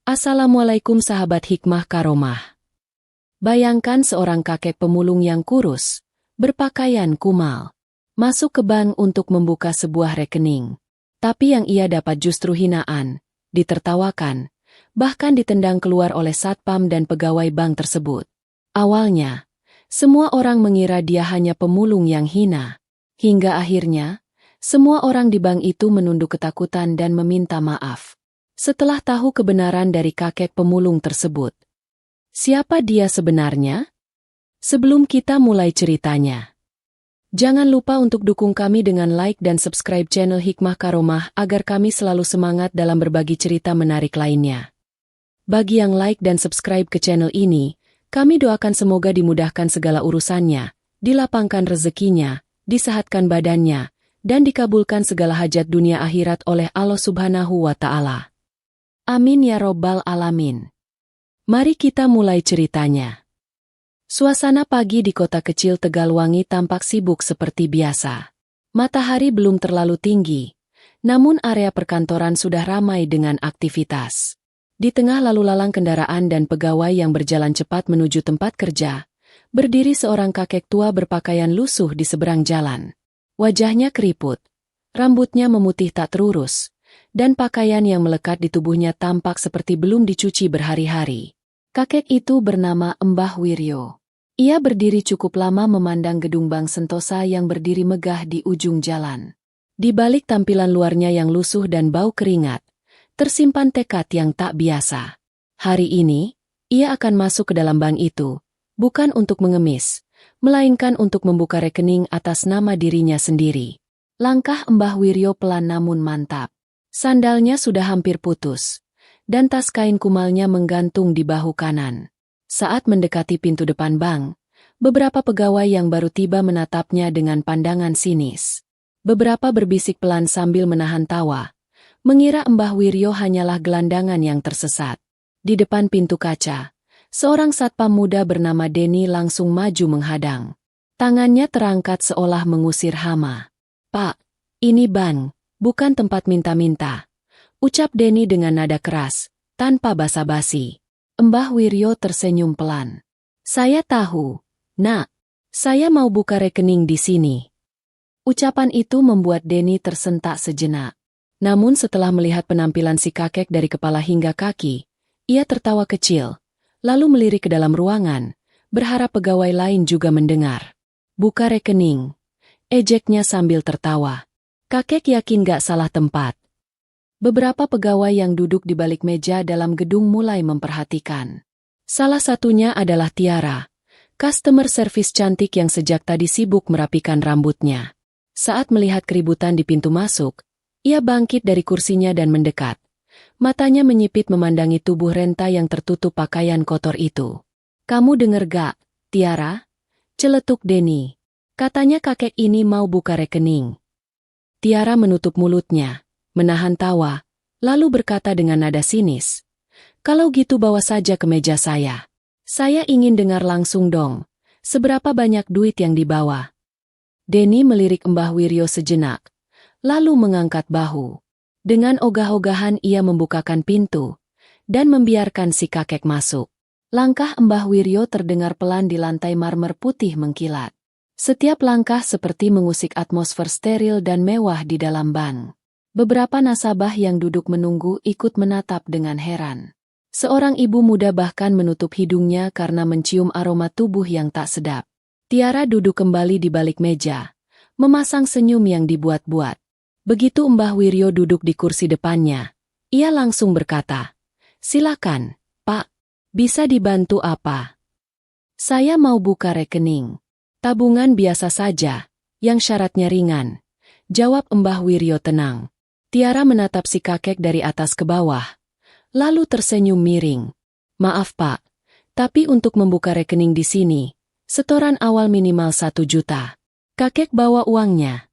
Assalamualaikum sahabat hikmah karomah. Bayangkan seorang kakek pemulung yang kurus, berpakaian kumal, masuk ke bank untuk membuka sebuah rekening. Tapi yang ia dapat justru hinaan, ditertawakan, bahkan ditendang keluar oleh satpam dan pegawai bank tersebut. Awalnya, semua orang mengira dia hanya pemulung yang hina. Hingga akhirnya, semua orang di bank itu menunduk ketakutan dan meminta maaf. Setelah tahu kebenaran dari kakek pemulung tersebut. Siapa dia sebenarnya? Sebelum kita mulai ceritanya, jangan lupa untuk dukung kami dengan like dan subscribe channel Hikmah Karomah agar kami selalu semangat dalam berbagi cerita menarik lainnya. Bagi yang like dan subscribe ke channel ini, kami doakan semoga dimudahkan segala urusannya, dilapangkan rezekinya, disehatkan badannya, dan dikabulkan segala hajat dunia akhirat oleh Allah Subhanahu wa Ta'ala. Amin ya Robbal Alamin. Mari kita mulai ceritanya. Suasana pagi di kota kecil Tegalwangi tampak sibuk seperti biasa. Matahari belum terlalu tinggi, namun area perkantoran sudah ramai dengan aktivitas. Di tengah lalu lalang kendaraan dan pegawai yang berjalan cepat menuju tempat kerja, berdiri seorang kakek tua berpakaian lusuh di seberang jalan. Wajahnya keriput, rambutnya memutih tak terurus, dan pakaian yang melekat di tubuhnya tampak seperti belum dicuci berhari-hari. Kakek itu bernama Mbah Wiryo. Ia berdiri cukup lama memandang gedung Bank Sentosa yang berdiri megah di ujung jalan. Di balik tampilan luarnya yang lusuh dan bau keringat, tersimpan tekad yang tak biasa. Hari ini, ia akan masuk ke dalam bank itu, bukan untuk mengemis, melainkan untuk membuka rekening atas nama dirinya sendiri. Langkah Mbah Wiryo pelan namun mantap. Sandalnya sudah hampir putus, dan tas kain kumalnya menggantung di bahu kanan. Saat mendekati pintu depan bank, beberapa pegawai yang baru tiba menatapnya dengan pandangan sinis. Beberapa berbisik pelan sambil menahan tawa, mengira Mbah Wiryo hanyalah gelandangan yang tersesat. Di depan pintu kaca, seorang satpam muda bernama Denny langsung maju menghadang. Tangannya terangkat seolah mengusir hama. "Pak, ini bank. Bukan tempat minta-minta," ucap Denny dengan nada keras, tanpa basa-basi. Mbah Wiryo tersenyum pelan. "Saya tahu, Nak. Saya mau buka rekening di sini." Ucapan itu membuat Denny tersentak sejenak. Namun setelah melihat penampilan si kakek dari kepala hingga kaki, ia tertawa kecil, lalu melirik ke dalam ruangan, berharap pegawai lain juga mendengar. "Buka rekening," ejeknya sambil tertawa. Kakek yakin gak salah tempat. Beberapa pegawai yang duduk di balik meja dalam gedung mulai memperhatikan. Salah satunya adalah Tiara, customer service cantik yang sejak tadi sibuk merapikan rambutnya. Saat melihat keributan di pintu masuk, ia bangkit dari kursinya dan mendekat. Matanya menyipit memandangi tubuh Renta yang tertutup pakaian kotor itu. "Kamu denger gak, Tiara?" celetuk Denny. "Katanya kakek ini mau buka rekening." Tiara menutup mulutnya, menahan tawa, lalu berkata dengan nada sinis, "Kalau gitu bawa saja ke meja saya. Saya ingin dengar langsung dong, seberapa banyak duit yang dibawa." Denny melirik Mbah Wiryo sejenak, lalu mengangkat bahu. Dengan ogah-ogahan ia membukakan pintu, dan membiarkan si kakek masuk. Langkah Mbah Wiryo terdengar pelan di lantai marmer putih mengkilat. Setiap langkah seperti mengusik atmosfer steril dan mewah di dalam bank. Beberapa nasabah yang duduk menunggu ikut menatap dengan heran. Seorang ibu muda bahkan menutup hidungnya karena mencium aroma tubuh yang tak sedap. Tiara duduk kembali di balik meja, memasang senyum yang dibuat-buat. Begitu Mbah Wiryo duduk di kursi depannya, ia langsung berkata, "Silakan, Pak. Bisa dibantu apa?" "Saya mau buka rekening." "Tabungan biasa saja, yang syaratnya ringan," jawab Mbah Wiryo tenang. Tiara menatap si kakek dari atas ke bawah, lalu tersenyum miring. "Maaf Pak, tapi untuk membuka rekening di sini, setoran awal minimal 1 juta. Kakek bawa uangnya?"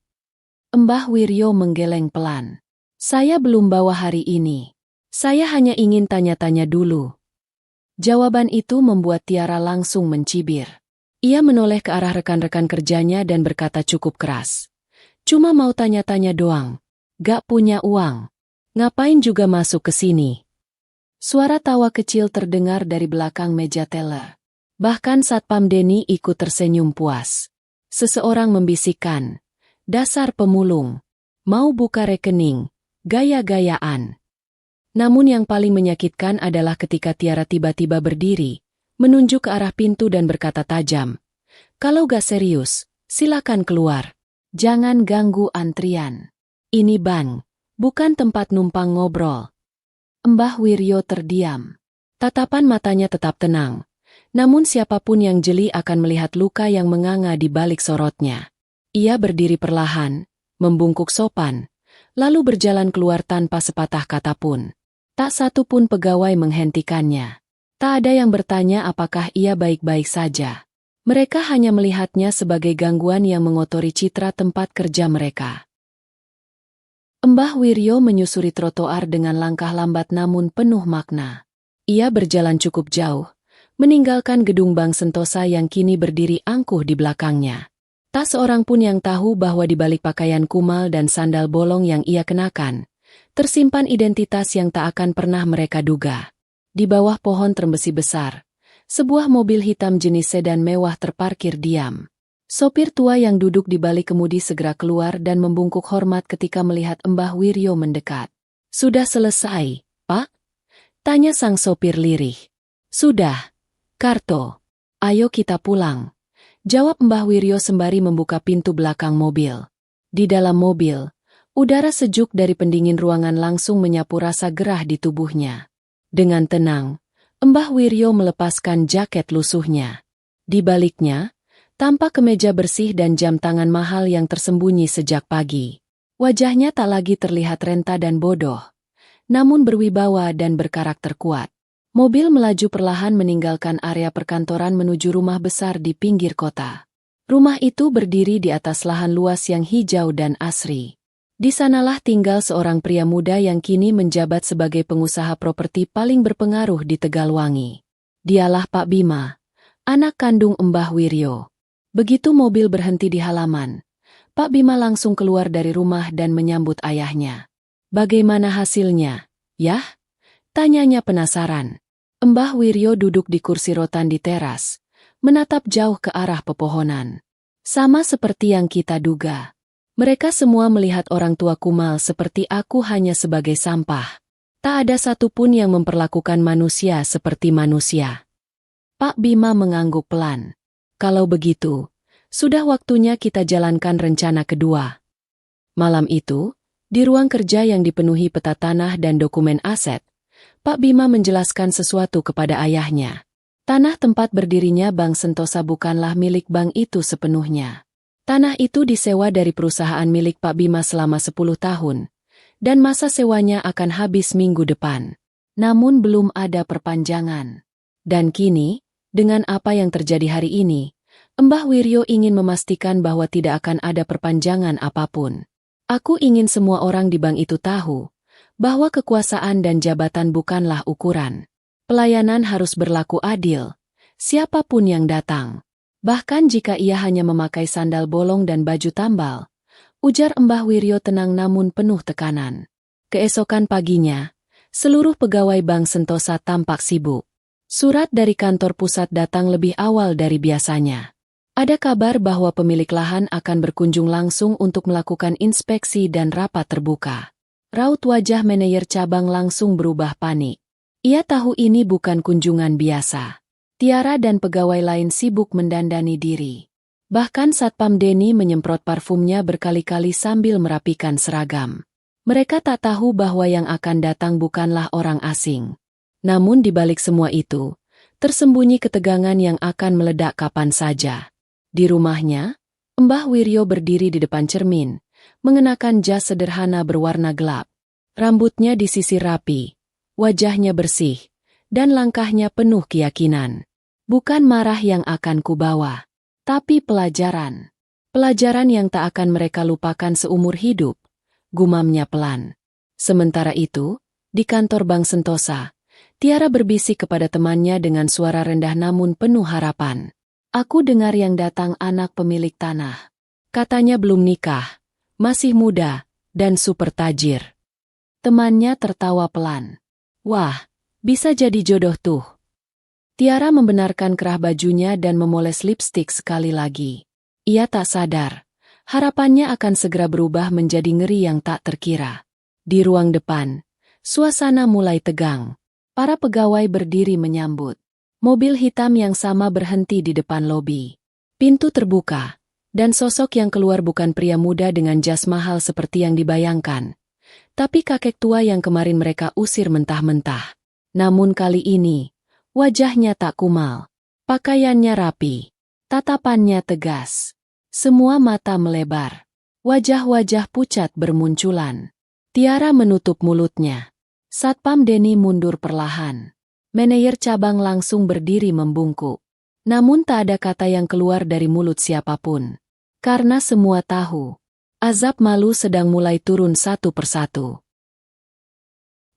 Mbah Wiryo menggeleng pelan. "Saya belum bawa hari ini. Saya hanya ingin tanya-tanya dulu." Jawaban itu membuat Tiara langsung mencibir. Ia menoleh ke arah rekan-rekan kerjanya dan berkata cukup keras. "Cuma mau tanya-tanya doang. Gak punya uang. Ngapain juga masuk ke sini?" Suara tawa kecil terdengar dari belakang meja teller. Bahkan Satpam Denny ikut tersenyum puas. Seseorang membisikkan, "Dasar pemulung, mau buka rekening, gaya-gayaan." Namun yang paling menyakitkan adalah ketika Tiara tiba-tiba berdiri, menunjuk ke arah pintu dan berkata tajam, "Kalau gak serius, silakan keluar. Jangan ganggu antrian. Ini bank, bukan tempat numpang ngobrol." Mbah Wiryo terdiam. Tatapan matanya tetap tenang. Namun siapapun yang jeli akan melihat luka yang menganga di balik sorotnya. Ia berdiri perlahan, membungkuk sopan, lalu berjalan keluar tanpa sepatah kata pun. Tak satu pun pegawai menghentikannya. Tak ada yang bertanya apakah ia baik-baik saja. Mereka hanya melihatnya sebagai gangguan yang mengotori citra tempat kerja mereka. Mbah Wiryo menyusuri trotoar dengan langkah lambat namun penuh makna. Ia berjalan cukup jauh, meninggalkan gedung Bank Sentosa yang kini berdiri angkuh di belakangnya. Tak seorang pun yang tahu bahwa di balik pakaian kumal dan sandal bolong yang ia kenakan, tersimpan identitas yang tak akan pernah mereka duga. Di bawah pohon trembesi besar, sebuah mobil hitam jenis sedan mewah terparkir diam. Sopir tua yang duduk di balik kemudi segera keluar dan membungkuk hormat ketika melihat Mbah Wiryo mendekat. "Sudah selesai, Pak?" tanya sang sopir lirih. "Sudah, Karto. Ayo kita pulang," jawab Mbah Wiryo sembari membuka pintu belakang mobil. Di dalam mobil, udara sejuk dari pendingin ruangan langsung menyapu rasa gerah di tubuhnya. Dengan tenang, Mbah Wiryo melepaskan jaket lusuhnya. Di baliknya, tampak kemeja bersih dan jam tangan mahal yang tersembunyi sejak pagi. Wajahnya tak lagi terlihat renta dan bodoh, namun berwibawa dan berkarakter kuat. Mobil melaju perlahan meninggalkan area perkantoran menuju rumah besar di pinggir kota. Rumah itu berdiri di atas lahan luas yang hijau dan asri. Di sanalah tinggal seorang pria muda yang kini menjabat sebagai pengusaha properti paling berpengaruh di Tegalwangi. Dialah Pak Bima, anak kandung Mbah Wiryo. Begitu mobil berhenti di halaman, Pak Bima langsung keluar dari rumah dan menyambut ayahnya. "Bagaimana hasilnya, Yah?" tanyanya penasaran. Mbah Wiryo duduk di kursi rotan di teras, menatap jauh ke arah pepohonan. "Sama seperti yang kita duga. Mereka semua melihat orang tua kumal seperti aku hanya sebagai sampah. Tak ada satupun yang memperlakukan manusia seperti manusia." Pak Bima mengangguk pelan. "Kalau begitu, sudah waktunya kita jalankan rencana kedua." Malam itu, di ruang kerja yang dipenuhi peta tanah dan dokumen aset, Pak Bima menjelaskan sesuatu kepada ayahnya. Tanah tempat berdirinya Bank Sentosa bukanlah milik bank itu sepenuhnya. Tanah itu disewa dari perusahaan milik Pak Bima selama 10 tahun, dan masa sewanya akan habis minggu depan. Namun belum ada perpanjangan. Dan kini, dengan apa yang terjadi hari ini, Mbah Wiryo ingin memastikan bahwa tidak akan ada perpanjangan apapun. "Aku ingin semua orang di bank itu tahu bahwa kekuasaan dan jabatan bukanlah ukuran. Pelayanan harus berlaku adil, siapapun yang datang. Bahkan jika ia hanya memakai sandal bolong dan baju tambal," ujar Mbah Wiryo tenang namun penuh tekanan. Keesokan paginya, seluruh pegawai Bank Sentosa tampak sibuk. Surat dari kantor pusat datang lebih awal dari biasanya. Ada kabar bahwa pemilik lahan akan berkunjung langsung untuk melakukan inspeksi dan rapat terbuka. Raut wajah manajer cabang langsung berubah panik. Ia tahu ini bukan kunjungan biasa. Tiara dan pegawai lain sibuk mendandani diri. Bahkan Satpam Denny menyemprot parfumnya berkali-kali sambil merapikan seragam. Mereka tak tahu bahwa yang akan datang bukanlah orang asing. Namun di balik semua itu, tersembunyi ketegangan yang akan meledak kapan saja. Di rumahnya, Mbah Wiryo berdiri di depan cermin, mengenakan jas sederhana berwarna gelap. Rambutnya disisir rapi, wajahnya bersih, dan langkahnya penuh keyakinan. "Bukan marah yang akan kubawa, tapi pelajaran. Pelajaran yang tak akan mereka lupakan seumur hidup," gumamnya pelan. Sementara itu, di kantor Bank Sentosa, Tiara berbisik kepada temannya dengan suara rendah namun penuh harapan. "Aku dengar yang datang anak pemilik tanah. Katanya belum nikah, masih muda, dan super tajir." Temannya tertawa pelan. "Wah, Bisa jadi jodoh tuh. Tiara membenarkan kerah bajunya dan memoles lipstik sekali lagi. Ia tak sadar. Harapannya akan segera berubah menjadi ngeri yang tak terkira. Di ruang depan, suasana mulai tegang. Para pegawai berdiri menyambut. Mobil hitam yang sama berhenti di depan lobi. Pintu terbuka, dan sosok yang keluar bukan pria muda dengan jas mahal seperti yang dibayangkan, tapi kakek tua yang kemarin mereka usir mentah-mentah. Namun kali ini, wajahnya tak kumal. Pakaiannya rapi. Tatapannya tegas. Semua mata melebar. Wajah-wajah pucat bermunculan. Tiara menutup mulutnya. Satpam Denny mundur perlahan. Manajer cabang langsung berdiri membungkuk. Namun tak ada kata yang keluar dari mulut siapapun. Karena semua tahu, azab malu sedang mulai turun satu persatu.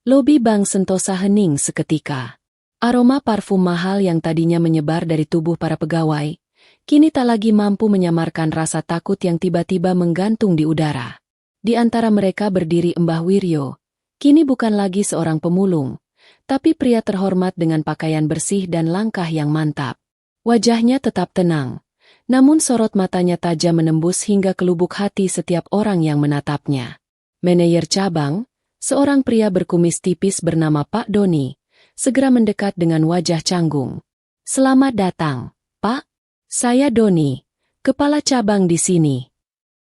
Lobi Bank Sentosa hening seketika. Aroma parfum mahal yang tadinya menyebar dari tubuh para pegawai, kini tak lagi mampu menyamarkan rasa takut yang tiba-tiba menggantung di udara. Di antara mereka berdiri Mbah Wiryo, kini bukan lagi seorang pemulung, tapi pria terhormat dengan pakaian bersih dan langkah yang mantap. Wajahnya tetap tenang, namun sorot matanya tajam menembus hingga ke lubuk hati setiap orang yang menatapnya. Manajer cabang, seorang pria berkumis tipis bernama Pak Doni, segera mendekat dengan wajah canggung. "Selamat datang, Pak. Saya Doni, kepala cabang di sini."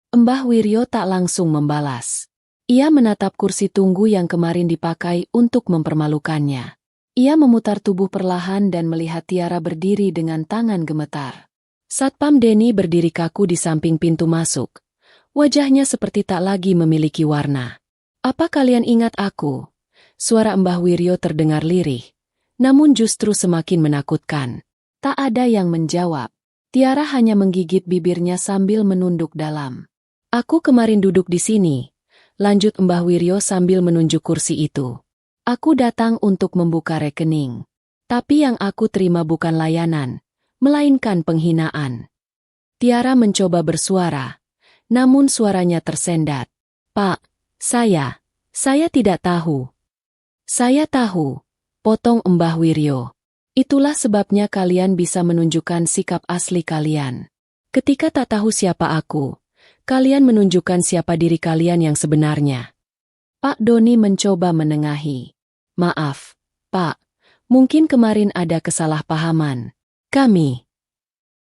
Mbah Wiryo tak langsung membalas. Ia menatap kursi tunggu yang kemarin dipakai untuk mempermalukannya. Ia memutar tubuh perlahan dan melihat Tiara berdiri dengan tangan gemetar. Satpam Denny berdiri kaku di samping pintu masuk. Wajahnya seperti tak lagi memiliki warna. "Apa kalian ingat aku?" Suara Mbah Wiryo terdengar lirih, namun justru semakin menakutkan. Tak ada yang menjawab. Tiara hanya menggigit bibirnya sambil menunduk dalam. "Aku kemarin duduk di sini," lanjut Mbah Wiryo sambil menunjuk kursi itu. "Aku datang untuk membuka rekening. Tapi yang aku terima bukan layanan, melainkan penghinaan." Tiara mencoba bersuara, namun suaranya tersendat. "Pak, saya tidak tahu." "Saya tahu," potong Mbah Wiryo. "Itulah sebabnya kalian bisa menunjukkan sikap asli kalian. Ketika tak tahu siapa aku, kalian menunjukkan siapa diri kalian yang sebenarnya." Pak Doni mencoba menengahi. "Maaf, Pak, mungkin kemarin ada kesalahpahaman.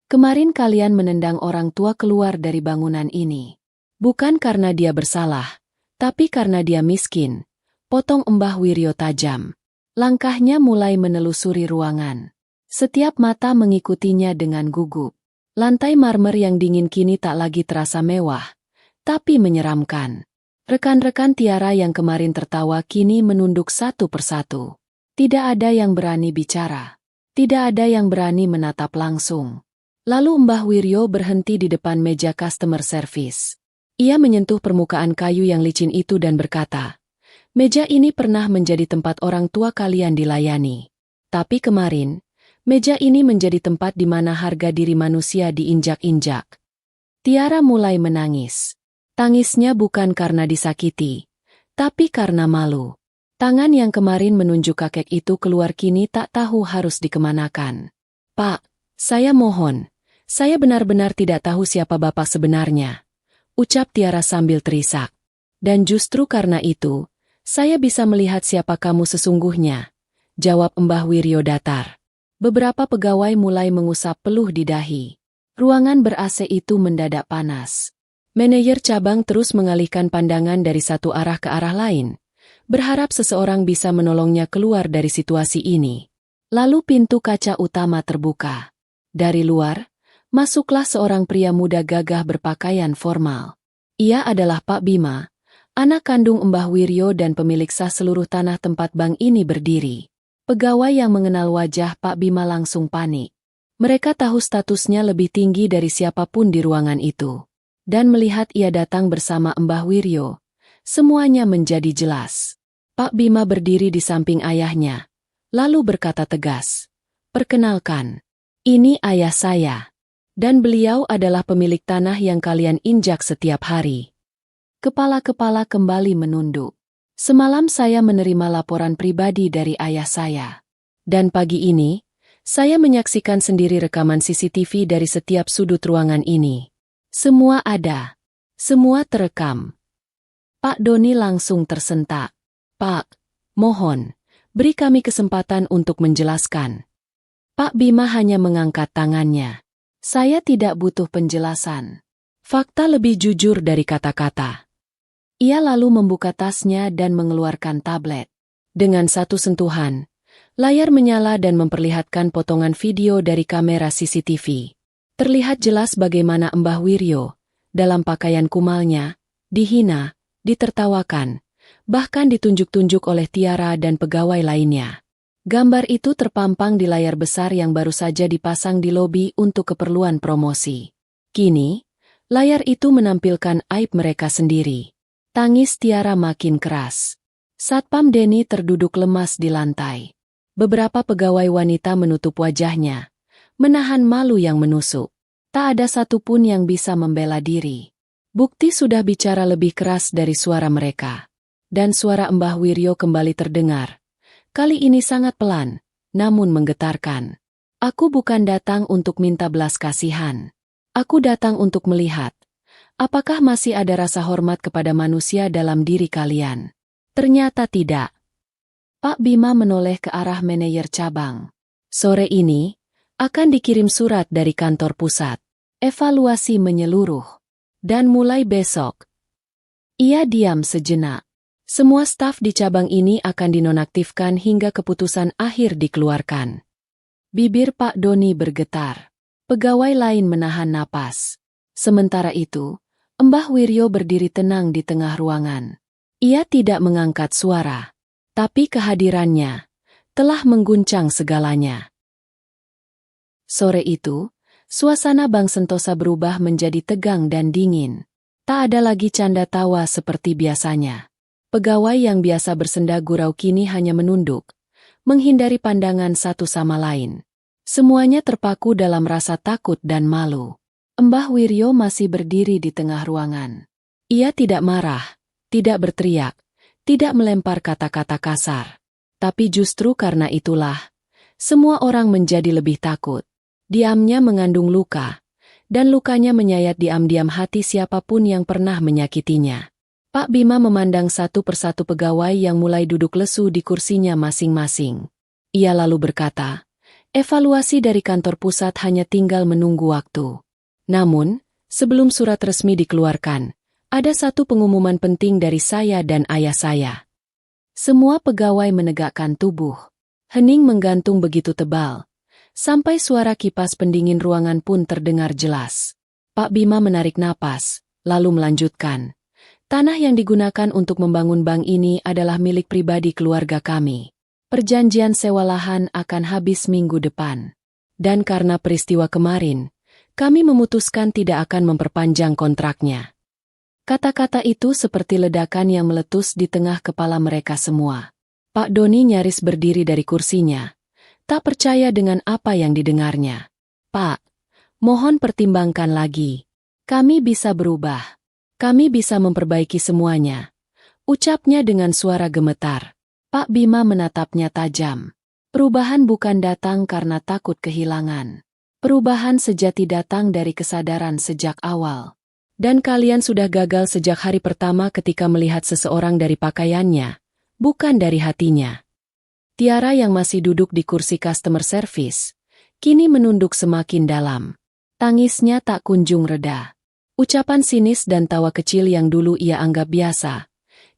Kemarin kalian menendang orang tua keluar dari bangunan ini. Bukan karena dia bersalah, tapi karena dia miskin," potong Mbah Wiryo tajam. Langkahnya mulai menelusuri ruangan. Setiap mata mengikutinya dengan gugup. Lantai marmer yang dingin kini tak lagi terasa mewah, tapi menyeramkan. Rekan-rekan Tiara yang kemarin tertawa kini menunduk satu persatu. Tidak ada yang berani bicara. Tidak ada yang berani menatap langsung. Lalu Mbah Wiryo berhenti di depan meja customer service. Ia menyentuh permukaan kayu yang licin itu dan berkata, "Meja ini pernah menjadi tempat orang tua kalian dilayani. Tapi kemarin, meja ini menjadi tempat di mana harga diri manusia diinjak-injak." Tiara mulai menangis. Tangisnya bukan karena disakiti, tapi karena malu. Tangan yang kemarin menunjuk kakek itu keluar kini tak tahu harus dikemanakan. "Pak, saya mohon, saya benar-benar tidak tahu siapa bapak sebenarnya," ucap Tiara sambil terisak. "Dan justru karena itu, saya bisa melihat siapa kamu sesungguhnya," jawab Mbah Wiryo datar. Beberapa pegawai mulai mengusap peluh di dahi. Ruangan ber-AC itu mendadak panas. Manajer cabang terus mengalihkan pandangan dari satu arah ke arah lain, berharap seseorang bisa menolongnya keluar dari situasi ini. Lalu pintu kaca utama terbuka. Dari luar, masuklah seorang pria muda gagah berpakaian formal. Ia adalah Pak Bima, anak kandung Mbah Wiryo dan pemilik sah seluruh tanah tempat bank ini berdiri. Pegawai yang mengenal wajah Pak Bima langsung panik. Mereka tahu statusnya lebih tinggi dari siapapun di ruangan itu. Dan melihat ia datang bersama Mbah Wiryo, semuanya menjadi jelas. Pak Bima berdiri di samping ayahnya, lalu berkata tegas, "Perkenalkan, ini ayah saya. Dan beliau adalah pemilik tanah yang kalian injak setiap hari." Kepala-kepala kembali menunduk. Semalam saya menerima laporan pribadi dari ayah saya. Dan pagi ini, saya menyaksikan sendiri rekaman CCTV dari setiap sudut ruangan ini. Semua ada. Semua terekam. Pak Doni langsung tersentak. Pak, mohon, beri kami kesempatan untuk menjelaskan. Pak Bima hanya mengangkat tangannya. Saya tidak butuh penjelasan. Fakta lebih jujur dari kata-kata. Ia lalu membuka tasnya dan mengeluarkan tablet. Dengan satu sentuhan, layar menyala dan memperlihatkan potongan video dari kamera CCTV. Terlihat jelas bagaimana Mbah Wiryo, dalam pakaian kumalnya, dihina, ditertawakan, bahkan ditunjuk-tunjuk oleh Tiara dan pegawai lainnya. Gambar itu terpampang di layar besar yang baru saja dipasang di lobi untuk keperluan promosi. Kini, layar itu menampilkan aib mereka sendiri. Tangis Tiara makin keras. Satpam Denny terduduk lemas di lantai. Beberapa pegawai wanita menutup wajahnya, menahan malu yang menusuk. Tak ada satupun yang bisa membela diri. Bukti sudah bicara lebih keras dari suara mereka. Dan suara Mbah Wiryo kembali terdengar. Kali ini sangat pelan, namun menggetarkan. Aku bukan datang untuk minta belas kasihan. Aku datang untuk melihat. Apakah masih ada rasa hormat kepada manusia dalam diri kalian? Ternyata tidak. Pak Bima menoleh ke arah manajer cabang. Sore ini, akan dikirim surat dari kantor pusat. Evaluasi menyeluruh. Dan mulai besok. Ia diam sejenak. Semua staf di cabang ini akan dinonaktifkan hingga keputusan akhir dikeluarkan. Bibir Pak Doni bergetar. Pegawai lain menahan napas. Sementara itu, Mbah Wiryo berdiri tenang di tengah ruangan. Ia tidak mengangkat suara. Tapi kehadirannya telah mengguncang segalanya. Sore itu, suasana Bank Sentosa berubah menjadi tegang dan dingin. Tak ada lagi canda tawa seperti biasanya. Pegawai yang biasa bersenda gurau kini hanya menunduk, menghindari pandangan satu sama lain. Semuanya terpaku dalam rasa takut dan malu. Mbah Wiryo masih berdiri di tengah ruangan. Ia tidak marah, tidak berteriak, tidak melempar kata-kata kasar. Tapi justru karena itulah, semua orang menjadi lebih takut. Diamnya mengandung luka, dan lukanya menyayat diam-diam hati siapapun yang pernah menyakitinya. Pak Bima memandang satu persatu pegawai yang mulai duduk lesu di kursinya masing-masing. Ia lalu berkata, evaluasi dari kantor pusat hanya tinggal menunggu waktu. Namun, sebelum surat resmi dikeluarkan, ada satu pengumuman penting dari saya dan ayah saya. Semua pegawai menegakkan tubuh. Hening menggantung begitu tebal. Sampai suara kipas pendingin ruangan pun terdengar jelas. Pak Bima menarik napas, lalu melanjutkan. Tanah yang digunakan untuk membangun bank ini adalah milik pribadi keluarga kami. Perjanjian sewa lahan akan habis minggu depan. Dan karena peristiwa kemarin, kami memutuskan tidak akan memperpanjang kontraknya. Kata-kata itu seperti ledakan yang meletus di tengah kepala mereka semua. Pak Doni nyaris berdiri dari kursinya. Tak percaya dengan apa yang didengarnya. Pak, mohon pertimbangkan lagi. Kami bisa berubah. Kami bisa memperbaiki semuanya. Ucapnya dengan suara gemetar. Pak Bima menatapnya tajam. Perubahan bukan datang karena takut kehilangan. Perubahan sejati datang dari kesadaran sejak awal. Dan kalian sudah gagal sejak hari pertama ketika melihat seseorang dari pakaiannya, bukan dari hatinya. Tiara yang masih duduk di kursi customer service, kini menunduk semakin dalam. Tangisnya tak kunjung reda. Ucapan sinis dan tawa kecil yang dulu ia anggap biasa,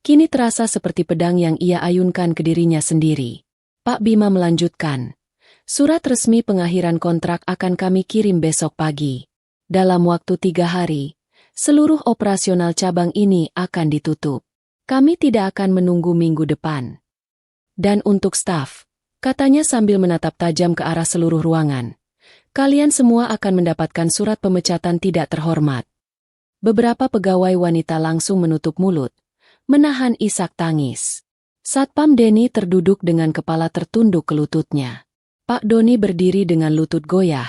kini terasa seperti pedang yang ia ayunkan ke dirinya sendiri. Pak Bima melanjutkan, surat resmi pengakhiran kontrak akan kami kirim besok pagi. Dalam waktu 3 hari, seluruh operasional cabang ini akan ditutup. Kami tidak akan menunggu minggu depan. Dan untuk staf, katanya sambil menatap tajam ke arah seluruh ruangan, kalian semua akan mendapatkan surat pemecatan tidak terhormat. Beberapa pegawai wanita langsung menutup mulut, menahan isak tangis. Satpam Denny terduduk dengan kepala tertunduk ke lututnya. Pak Doni berdiri dengan lutut goyah,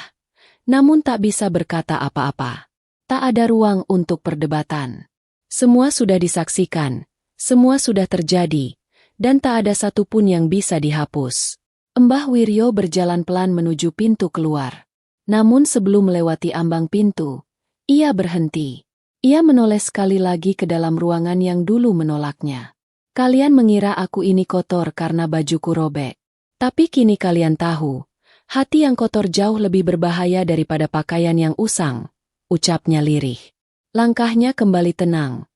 namun tak bisa berkata apa-apa. Tak ada ruang untuk perdebatan. Semua sudah disaksikan, Semua sudah terjadi, dan tak ada satupun yang bisa dihapus. Mbah Wiryo berjalan pelan menuju pintu keluar. Namun sebelum melewati ambang pintu, ia berhenti. Ia menoleh sekali lagi ke dalam ruangan yang dulu menolaknya. Kalian mengira aku ini kotor karena bajuku robek. Tapi kini kalian tahu, hati yang kotor jauh lebih berbahaya daripada pakaian yang usang, ucapnya lirih. Langkahnya kembali tenang.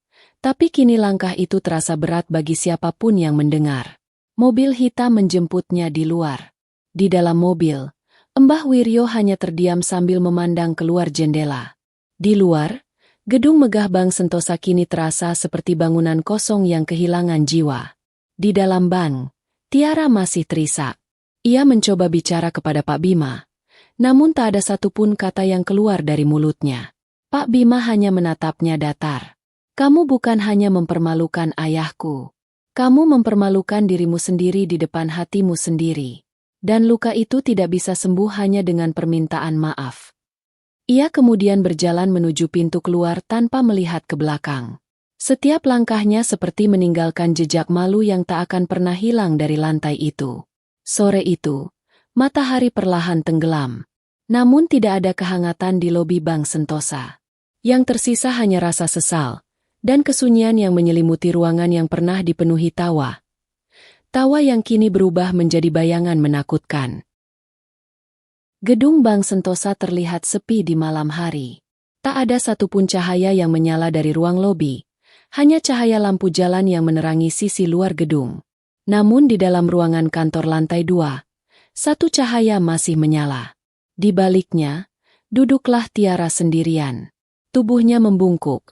Tapi kini langkah itu terasa berat bagi siapapun yang mendengar. Mobil hitam menjemputnya di luar. Di dalam mobil, Mbah Wiryo hanya terdiam sambil memandang keluar jendela. Di luar, gedung megah Bank Sentosa kini terasa seperti bangunan kosong yang kehilangan jiwa. Di dalam bank, Tiara masih terisak. Ia mencoba bicara kepada Pak Bima, namun tak ada satupun kata yang keluar dari mulutnya. Pak Bima hanya menatapnya datar. Kamu bukan hanya mempermalukan ayahku. Kamu mempermalukan dirimu sendiri di depan hatimu sendiri. Dan luka itu tidak bisa sembuh hanya dengan permintaan maaf. Ia kemudian berjalan menuju pintu keluar tanpa melihat ke belakang. Setiap langkahnya seperti meninggalkan jejak malu yang tak akan pernah hilang dari lantai itu. Sore itu, matahari perlahan tenggelam. Namun tidak ada kehangatan di lobi Bank Sentosa. Yang tersisa hanya rasa sesal dan kesunyian yang menyelimuti ruangan yang pernah dipenuhi tawa. Tawa yang kini berubah menjadi bayangan menakutkan. Gedung Bank Sentosa terlihat sepi di malam hari. Tak ada satupun cahaya yang menyala dari ruang lobi, hanya cahaya lampu jalan yang menerangi sisi luar gedung. Namun di dalam ruangan kantor lantai 2, satu cahaya masih menyala. Di baliknya, duduklah Tiara sendirian. Tubuhnya membungkuk.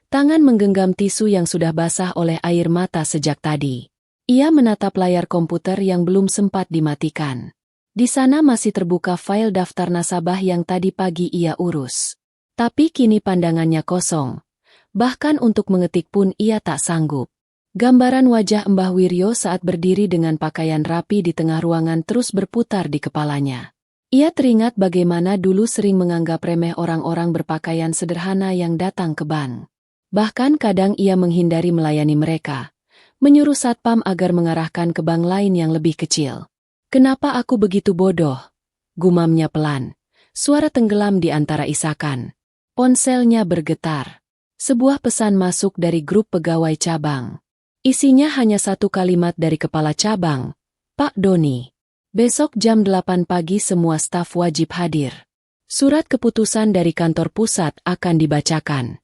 Tangan menggenggam tisu yang sudah basah oleh air mata sejak tadi. Ia menatap layar komputer yang belum sempat dimatikan. Di sana masih terbuka file daftar nasabah yang tadi pagi ia urus. Tapi kini pandangannya kosong. Bahkan untuk mengetik pun ia tak sanggup. Gambaran wajah Mbah Wiryo saat berdiri dengan pakaian rapi di tengah ruangan terus berputar di kepalanya. Ia teringat bagaimana dulu sering menganggap remeh orang-orang berpakaian sederhana yang datang ke bank. Bahkan kadang ia menghindari melayani mereka, menyuruh satpam agar mengarahkan ke bank lain yang lebih kecil. Kenapa aku begitu bodoh? Gumamnya pelan. Suara tenggelam di antara isakan. Ponselnya bergetar. Sebuah pesan masuk dari grup pegawai cabang. Isinya hanya satu kalimat dari kepala cabang. Pak Doni. Besok jam 8 pagi semua staf wajib hadir. Surat keputusan dari kantor pusat akan dibacakan.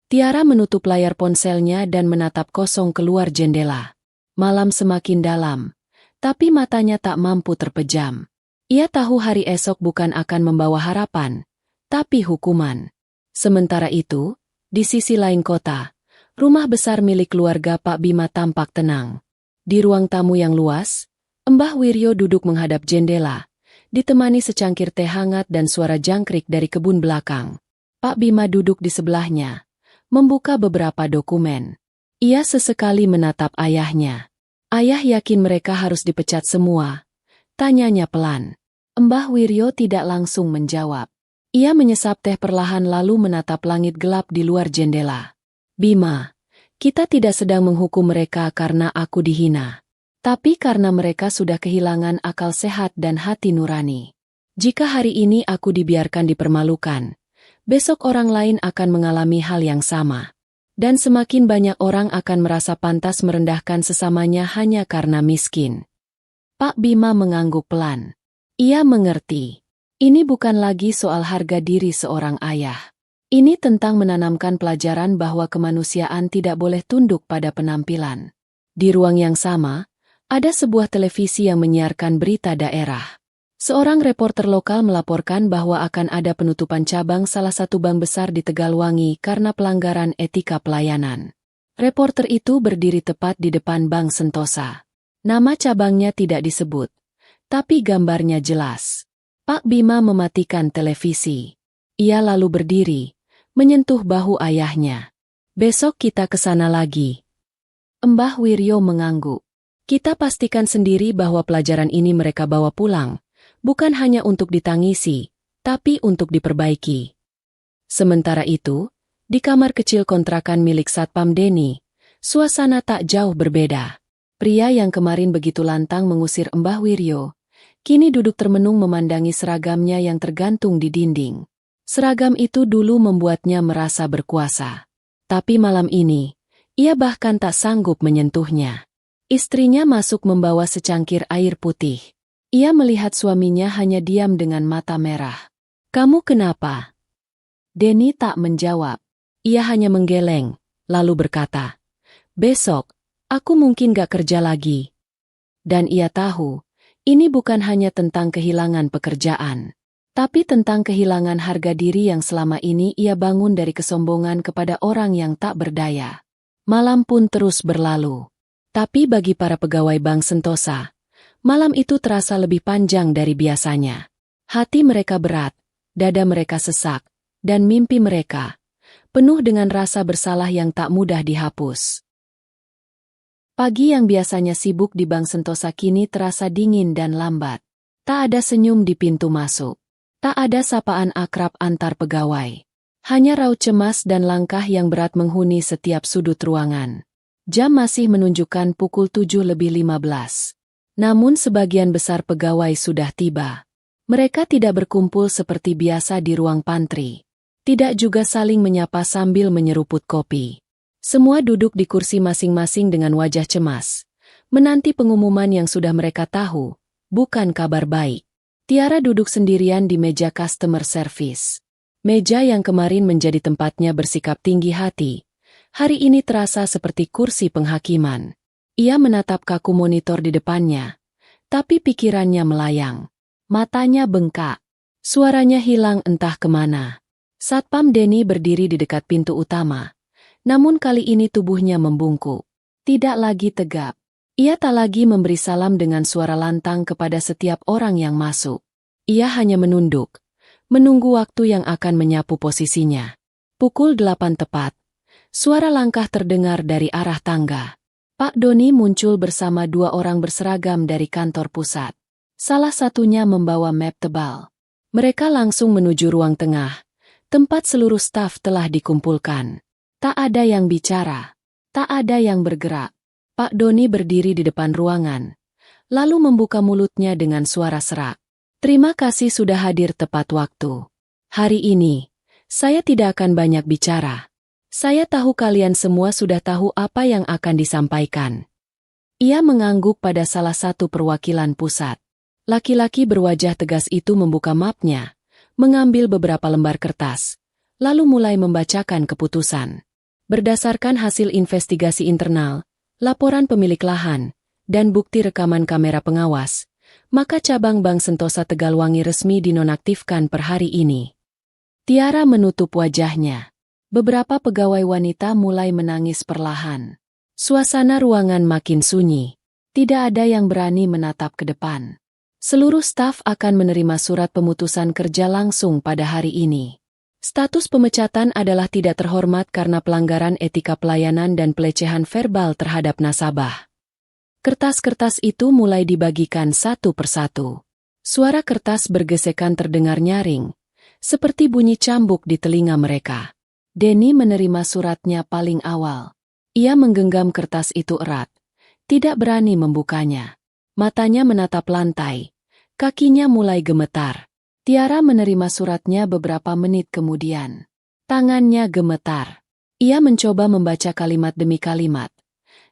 Tiara menutup layar ponselnya dan menatap kosong keluar jendela. Malam semakin dalam, tapi matanya tak mampu terpejam. Ia tahu hari esok bukan akan membawa harapan, tapi hukuman. Sementara itu, di sisi lain kota, rumah besar milik keluarga Pak Bima tampak tenang. Di ruang tamu yang luas, Mbah Wiryo duduk menghadap jendela, ditemani secangkir teh hangat dan suara jangkrik dari kebun belakang. Pak Bima duduk di sebelahnya, membuka beberapa dokumen. Ia sesekali menatap ayahnya. Ayah yakin mereka harus dipecat semua? Tanyanya pelan. Mbah Wiryo tidak langsung menjawab. Ia menyesap teh perlahan lalu menatap langit gelap di luar jendela. Bima, kita tidak sedang menghukum mereka karena aku dihina. Tapi karena mereka sudah kehilangan akal sehat dan hati nurani. Jika hari ini aku dibiarkan dipermalukan, besok orang lain akan mengalami hal yang sama. Dan semakin banyak orang akan merasa pantas merendahkan sesamanya hanya karena miskin. Pak Bima mengangguk pelan. Ia mengerti. Ini bukan lagi soal harga diri seorang ayah. Ini tentang menanamkan pelajaran bahwa kemanusiaan tidak boleh tunduk pada penampilan. Di ruang yang sama, ada sebuah televisi yang menyiarkan berita daerah. Seorang reporter lokal melaporkan bahwa akan ada penutupan cabang salah satu bank besar di Tegalwangi karena pelanggaran etika pelayanan. Reporter itu berdiri tepat di depan Bank Sentosa. Nama cabangnya tidak disebut, tapi gambarnya jelas. Pak Bima mematikan televisi. Ia lalu berdiri, menyentuh bahu ayahnya. Besok kita ke sana lagi. Mbah Wiryo mengangguk. Kita pastikan sendiri bahwa pelajaran ini mereka bawa pulang. Bukan hanya untuk ditangisi, tapi untuk diperbaiki. Sementara itu, di kamar kecil kontrakan milik Satpam Denny, Suasana tak jauh berbeda. Pria yang kemarin begitu lantang mengusir Mbah Wiryo, kini duduk termenung memandangi seragamnya yang tergantung di dinding. Seragam itu dulu membuatnya merasa berkuasa. Tapi malam ini, ia bahkan tak sanggup menyentuhnya. Istrinya masuk membawa secangkir air putih. Ia melihat suaminya hanya diam dengan mata merah. "Kamu kenapa?" Denny tak menjawab. Ia hanya menggeleng, lalu berkata, "Besok, aku mungkin gak kerja lagi." Dan ia tahu, ini bukan hanya tentang kehilangan pekerjaan, tapi tentang kehilangan harga diri yang selama ini ia bangun dari kesombongan kepada orang yang tak berdaya. Malam pun terus berlalu. Tapi bagi para pegawai Bank Sentosa, malam itu terasa lebih panjang dari biasanya. Hati mereka berat, dada mereka sesak, dan mimpi mereka penuh dengan rasa bersalah yang tak mudah dihapus. Pagi yang biasanya sibuk di Bank Sentosa kini terasa dingin dan lambat. Tak ada senyum di pintu masuk. Tak ada sapaan akrab antar pegawai. Hanya raut cemas dan langkah yang berat menghuni setiap sudut ruangan. Jam masih menunjukkan pukul 7:15. Namun sebagian besar pegawai sudah tiba. Mereka tidak berkumpul seperti biasa di ruang pantry. Tidak juga saling menyapa sambil menyeruput kopi. Semua duduk di kursi masing-masing dengan wajah cemas, menanti pengumuman yang sudah mereka tahu, bukan kabar baik. Tiara duduk sendirian di meja customer service. Meja yang kemarin menjadi tempatnya bersikap tinggi hati, hari ini terasa seperti kursi penghakiman. Ia menatap kaku monitor di depannya, tapi pikirannya melayang. Matanya bengkak. Suaranya hilang entah kemana. Satpam Denny berdiri di dekat pintu utama. Namun kali ini tubuhnya membungkuk. Tidak lagi tegap. Ia tak lagi memberi salam dengan suara lantang kepada setiap orang yang masuk. Ia hanya menunduk, menunggu waktu yang akan menyapu posisinya. Pukul 8 tepat. Suara langkah terdengar dari arah tangga. Pak Doni muncul bersama dua orang berseragam dari kantor pusat. Salah satunya membawa map tebal. Mereka langsung menuju ruang tengah, tempat seluruh staf telah dikumpulkan. Tak ada yang bicara. Tak ada yang bergerak. Pak Doni berdiri di depan ruangan, lalu membuka mulutnya dengan suara serak. "Terima kasih sudah hadir tepat waktu. Hari ini, saya tidak akan banyak bicara. Saya tahu kalian semua sudah tahu apa yang akan disampaikan." Ia mengangguk pada salah satu perwakilan pusat. Laki-laki berwajah tegas itu membuka mapnya, mengambil beberapa lembar kertas, lalu mulai membacakan keputusan. Berdasarkan hasil investigasi internal, laporan pemilik lahan, dan bukti rekaman kamera pengawas, maka cabang Bank Sentosa Tegalwangi resmi dinonaktifkan per hari ini. Tiara menutup wajahnya. Beberapa pegawai wanita mulai menangis perlahan. Suasana ruangan makin sunyi. Tidak ada yang berani menatap ke depan. Seluruh staf akan menerima surat pemutusan kerja langsung pada hari ini. Status pemecatan adalah tidak terhormat karena pelanggaran etika pelayanan dan pelecehan verbal terhadap nasabah. Kertas-kertas itu mulai dibagikan satu persatu. Suara kertas bergesekan terdengar nyaring, seperti bunyi cambuk di telinga mereka. Denny menerima suratnya paling awal. Ia menggenggam kertas itu erat, tidak berani membukanya. Matanya menatap lantai, kakinya mulai gemetar. Tiara menerima suratnya beberapa menit kemudian. Tangannya gemetar. Ia mencoba membaca kalimat demi kalimat.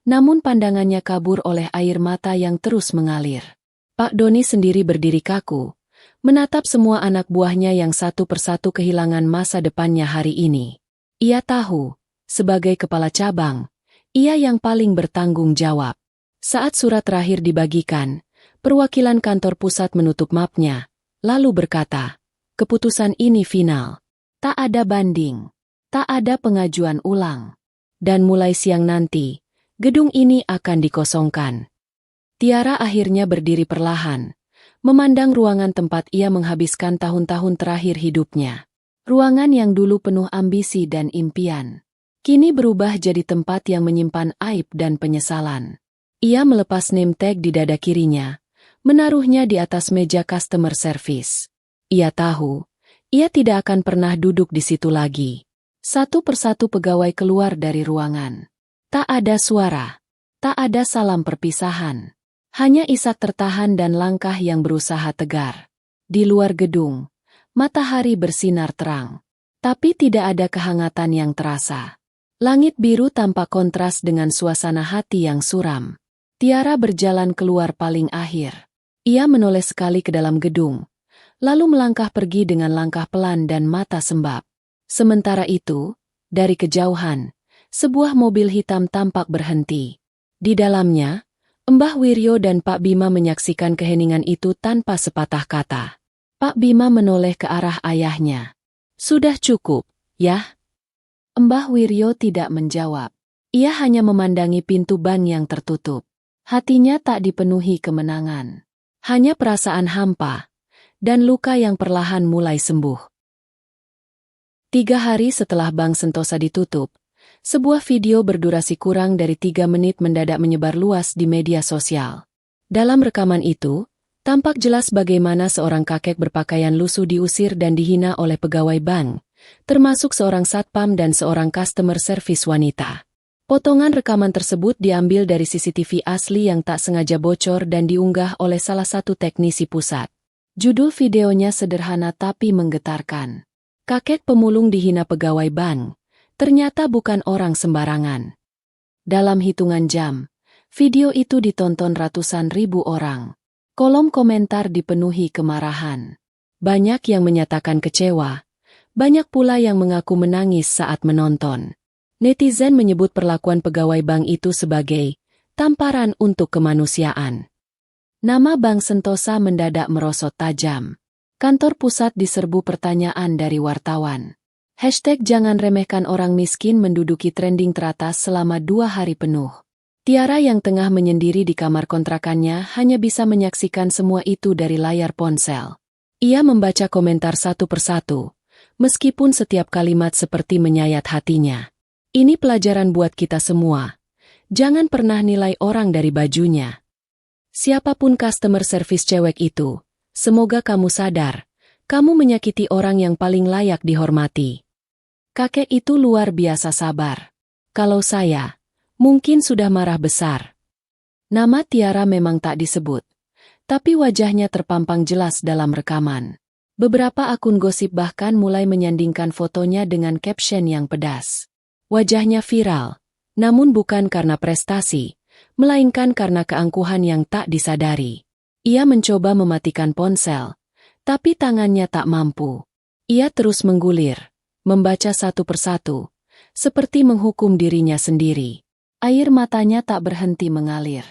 Namun pandangannya kabur oleh air mata yang terus mengalir. Pak Doni sendiri berdiri kaku, menatap semua anak buahnya yang satu persatu kehilangan masa depannya hari ini. Ia tahu, sebagai kepala cabang, ia yang paling bertanggung jawab. Saat surat terakhir dibagikan, perwakilan kantor pusat menutup mapnya, lalu berkata, "Keputusan ini final. Tak ada banding. Tak ada pengajuan ulang. Dan mulai siang nanti, gedung ini akan dikosongkan." Tiara akhirnya berdiri perlahan, memandang ruangan tempat ia menghabiskan tahun-tahun terakhir hidupnya. Ruangan yang dulu penuh ambisi dan impian, kini berubah jadi tempat yang menyimpan aib dan penyesalan. Ia melepas name tag di dada kirinya, menaruhnya di atas meja customer service. Ia tahu, ia tidak akan pernah duduk di situ lagi. Satu persatu pegawai keluar dari ruangan. Tak ada suara. Tak ada salam perpisahan. Hanya isak tertahan dan langkah yang berusaha tegar. Di luar gedung, matahari bersinar terang. Tapi tidak ada kehangatan yang terasa. Langit biru tampak kontras dengan suasana hati yang suram. Tiara berjalan keluar paling akhir. Ia menoleh sekali ke dalam gedung, lalu melangkah pergi dengan langkah pelan dan mata sembab. Sementara itu, dari kejauhan, sebuah mobil hitam tampak berhenti. Di dalamnya, Mbah Wiryo dan Pak Bima menyaksikan keheningan itu tanpa sepatah kata. Pak Bima menoleh ke arah ayahnya. Sudah cukup, ya? Mbah Wiryo tidak menjawab. Ia hanya memandangi pintu ban yang tertutup. Hatinya tak dipenuhi kemenangan. Hanya perasaan hampa, dan luka yang perlahan mulai sembuh. 3 hari setelah Bank Sentosa ditutup, sebuah video berdurasi kurang dari 3 menit mendadak menyebar luas di media sosial. Dalam rekaman itu, tampak jelas bagaimana seorang kakek berpakaian lusuh diusir dan dihina oleh pegawai bank, termasuk seorang satpam dan seorang customer service wanita. Potongan rekaman tersebut diambil dari CCTV asli yang tak sengaja bocor dan diunggah oleh salah satu teknisi pusat. Judul videonya sederhana tapi menggetarkan. Kakek pemulung dihina pegawai bank, ternyata bukan orang sembarangan. Dalam hitungan jam, video itu ditonton ratusan ribu orang. Kolom komentar dipenuhi kemarahan. Banyak yang menyatakan kecewa, banyak pula yang mengaku menangis saat menonton. Netizen menyebut perlakuan pegawai bank itu sebagai tamparan untuk kemanusiaan. Nama Bank Sentosa mendadak merosot tajam. Kantor pusat diserbu pertanyaan dari wartawan. #jangan remehkan orang miskin menduduki trending teratas selama 2 hari penuh. Tiara yang tengah menyendiri di kamar kontrakannya hanya bisa menyaksikan semua itu dari layar ponsel. Ia membaca komentar satu persatu, meskipun setiap kalimat seperti menyayat hatinya. Ini pelajaran buat kita semua. Jangan pernah nilai orang dari bajunya. Siapapun customer service cewek itu, semoga kamu sadar, kamu menyakiti orang yang paling layak dihormati. Kakek itu luar biasa sabar. Kalau saya, mungkin sudah marah besar. Nama Tiara memang tak disebut, tapi wajahnya terpampang jelas dalam rekaman. Beberapa akun gosip bahkan mulai menyandingkan fotonya dengan caption yang pedas. Wajahnya viral, namun bukan karena prestasi, melainkan karena keangkuhan yang tak disadari. Ia mencoba mematikan ponsel, tapi tangannya tak mampu. Ia terus menggulir, membaca satu persatu, seperti menghukum dirinya sendiri. Air matanya tak berhenti mengalir.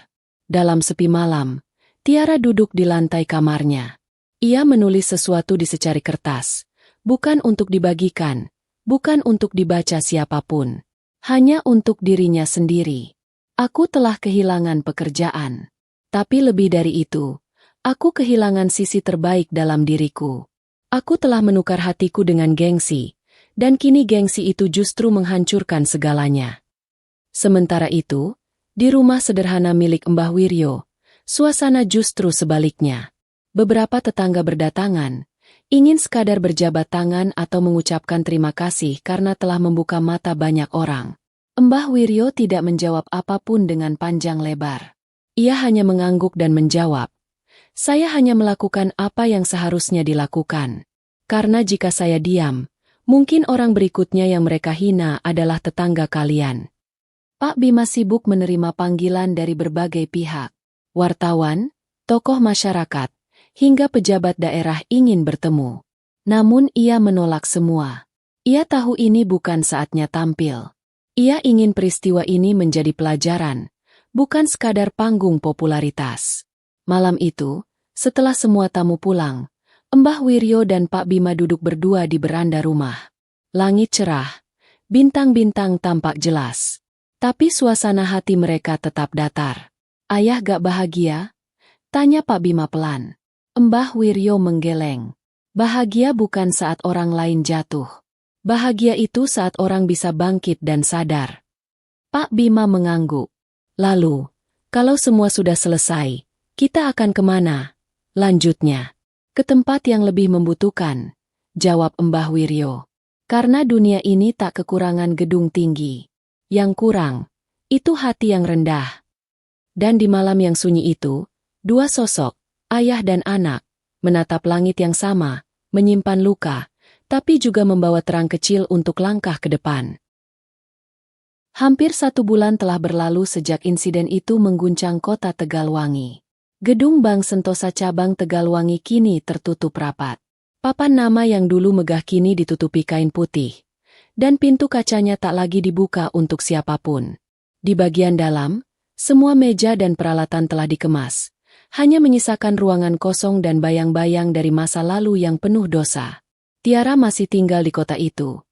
Dalam sepi malam, Tiara duduk di lantai kamarnya. Ia menulis sesuatu di secari kertas, bukan untuk dibagikan, bukan untuk dibaca siapapun, hanya untuk dirinya sendiri. Aku telah kehilangan pekerjaan, tapi lebih dari itu, aku kehilangan sisi terbaik dalam diriku. Aku telah menukar hatiku dengan gengsi, dan kini gengsi itu justru menghancurkan segalanya. Sementara itu, di rumah sederhana milik Mbah Wiryo, suasana justru sebaliknya. Beberapa tetangga berdatangan, ingin sekadar berjabat tangan atau mengucapkan terima kasih karena telah membuka mata banyak orang. Mbah Wiryo tidak menjawab apapun dengan panjang lebar. Ia hanya mengangguk dan menjawab, "Saya hanya melakukan apa yang seharusnya dilakukan. Karena jika saya diam, mungkin orang berikutnya yang mereka hina adalah tetangga kalian." Pak Bima sibuk menerima panggilan dari berbagai pihak. Wartawan, tokoh masyarakat, hingga pejabat daerah ingin bertemu. Namun ia menolak semua. Ia tahu ini bukan saatnya tampil. Ia ingin peristiwa ini menjadi pelajaran, bukan sekadar panggung popularitas. Malam itu, setelah semua tamu pulang, Mbah Wiryo dan Pak Bima duduk berdua di beranda rumah. Langit cerah, bintang-bintang tampak jelas. Tapi suasana hati mereka tetap datar. "Ayah gak bahagia?" tanya Pak Bima pelan. Mbah Wiryo menggeleng. Bahagia bukan saat orang lain jatuh. Bahagia itu saat orang bisa bangkit dan sadar. Pak Bima mengangguk. "Lalu, kalau semua sudah selesai, kita akan kemana?" Lanjutnya, "Ke tempat yang lebih membutuhkan," jawab Mbah Wiryo. "Karena dunia ini tak kekurangan gedung tinggi. Yang kurang, Itu hati yang rendah. Dan di malam yang sunyi itu, dua sosok, ayah dan anak, menatap langit yang sama, menyimpan luka, tapi juga membawa terang kecil untuk langkah ke depan. Hampir 1 bulan telah berlalu sejak insiden itu mengguncang kota Tegalwangi. Gedung Bank Sentosa Cabang Tegalwangi kini tertutup rapat. Papan nama yang dulu megah kini ditutupi kain putih. Dan pintu kacanya tak lagi dibuka untuk siapapun. Di bagian dalam, semua meja dan peralatan telah dikemas. Hanya menyisakan ruangan kosong dan bayang-bayang dari masa lalu yang penuh dosa. Tiara masih tinggal di kota itu.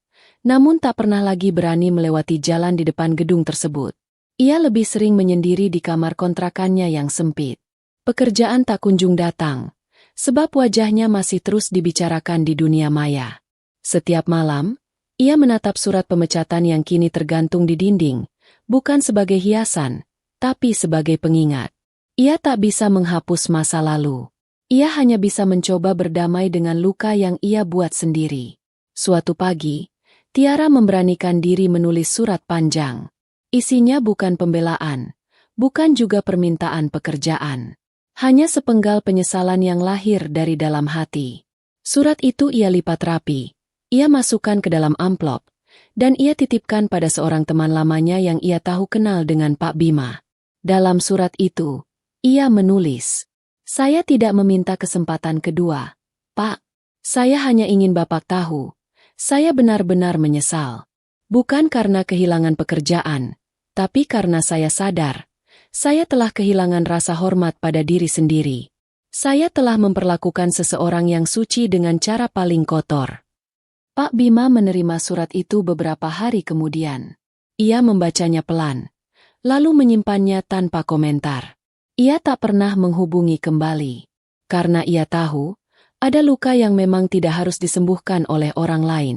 Namun tak pernah lagi berani melewati jalan di depan gedung tersebut. Ia lebih sering menyendiri di kamar kontrakannya yang sempit. Pekerjaan tak kunjung datang, sebab wajahnya masih terus dibicarakan di dunia maya. Setiap malam, ia menatap surat pemecatan yang kini tergantung di dinding, bukan sebagai hiasan, tapi sebagai pengingat. Ia tak bisa menghapus masa lalu. Ia hanya bisa mencoba berdamai dengan luka yang ia buat sendiri. Suatu pagi, Tiara memberanikan diri menulis surat panjang. Isinya bukan pembelaan, bukan juga permintaan pekerjaan. Hanya sepenggal penyesalan yang lahir dari dalam hati. Surat itu ia lipat rapi, ia masukkan ke dalam amplop, dan ia titipkan pada seorang teman lamanya yang ia tahu kenal dengan Pak Bima. Dalam surat itu, ia menulis, "Saya tidak meminta kesempatan kedua, Pak. Saya hanya ingin Bapak tahu, saya benar-benar menyesal. Bukan karena kehilangan pekerjaan, tapi karena saya sadar, saya telah kehilangan rasa hormat pada diri sendiri. Saya telah memperlakukan seseorang yang suci dengan cara paling kotor." Pak Bima menerima surat itu beberapa hari kemudian. Ia membacanya pelan, lalu menyimpannya tanpa komentar. Ia tak pernah menghubungi kembali. Karena ia tahu, ada luka yang memang tidak harus disembuhkan oleh orang lain.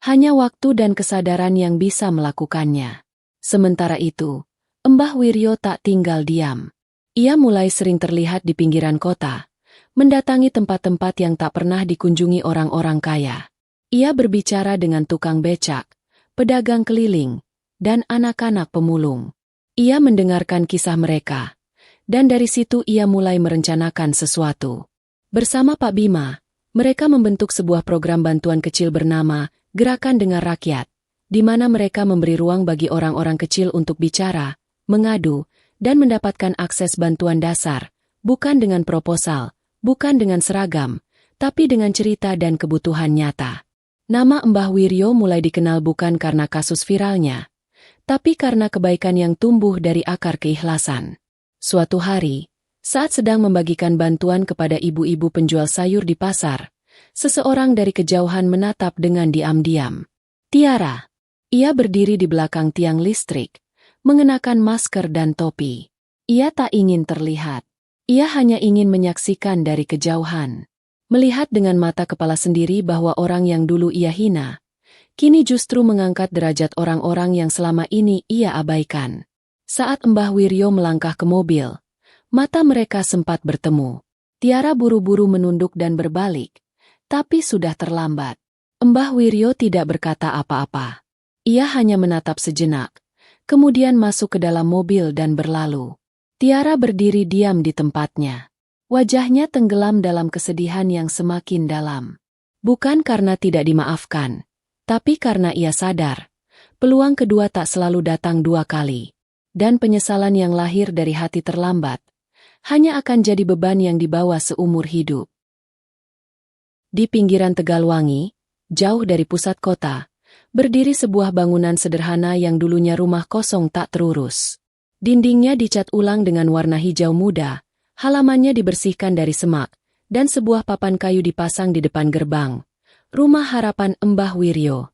Hanya waktu dan kesadaran yang bisa melakukannya. Sementara itu, Mbah Wiryo tak tinggal diam. Ia mulai sering terlihat di pinggiran kota, mendatangi tempat-tempat yang tak pernah dikunjungi orang-orang kaya. Ia berbicara dengan tukang becak, pedagang keliling, dan anak-anak pemulung. Ia mendengarkan kisah mereka, dan dari situ ia mulai merencanakan sesuatu. Bersama Pak Bima, mereka membentuk sebuah program bantuan kecil bernama Gerakan Dengar Rakyat, di mana mereka memberi ruang bagi orang-orang kecil untuk bicara, mengadu, dan mendapatkan akses bantuan dasar, bukan dengan proposal, bukan dengan seragam, tapi dengan cerita dan kebutuhan nyata. Nama Mbah Wiryo mulai dikenal bukan karena kasus viralnya, tapi karena kebaikan yang tumbuh dari akar keikhlasan. Suatu hari, saat sedang membagikan bantuan kepada ibu-ibu penjual sayur di pasar, seseorang dari kejauhan menatap dengan diam-diam. Tiara. Ia berdiri di belakang tiang listrik, mengenakan masker dan topi. Ia tak ingin terlihat. Ia hanya ingin menyaksikan dari kejauhan. Melihat dengan mata kepala sendiri bahwa orang yang dulu ia hina, kini justru mengangkat derajat orang-orang yang selama ini ia abaikan. Saat Mbah Wiryo melangkah ke mobil, mata mereka sempat bertemu. Tiara buru-buru menunduk dan berbalik, tapi sudah terlambat. Mbah Wiryo tidak berkata apa-apa. Ia hanya menatap sejenak, kemudian masuk ke dalam mobil dan berlalu. Tiara berdiri diam di tempatnya. Wajahnya tenggelam dalam kesedihan yang semakin dalam. Bukan karena tidak dimaafkan, tapi karena ia sadar, peluang kedua tak selalu datang 2 kali. Dan penyesalan yang lahir dari hati terlambat, hanya akan jadi beban yang dibawa seumur hidup. Di pinggiran Tegalwangi, jauh dari pusat kota, berdiri sebuah bangunan sederhana yang dulunya rumah kosong tak terurus. Dindingnya dicat ulang dengan warna hijau muda, halamannya dibersihkan dari semak, dan sebuah papan kayu dipasang di depan gerbang. Rumah Harapan Mbah Wiryo.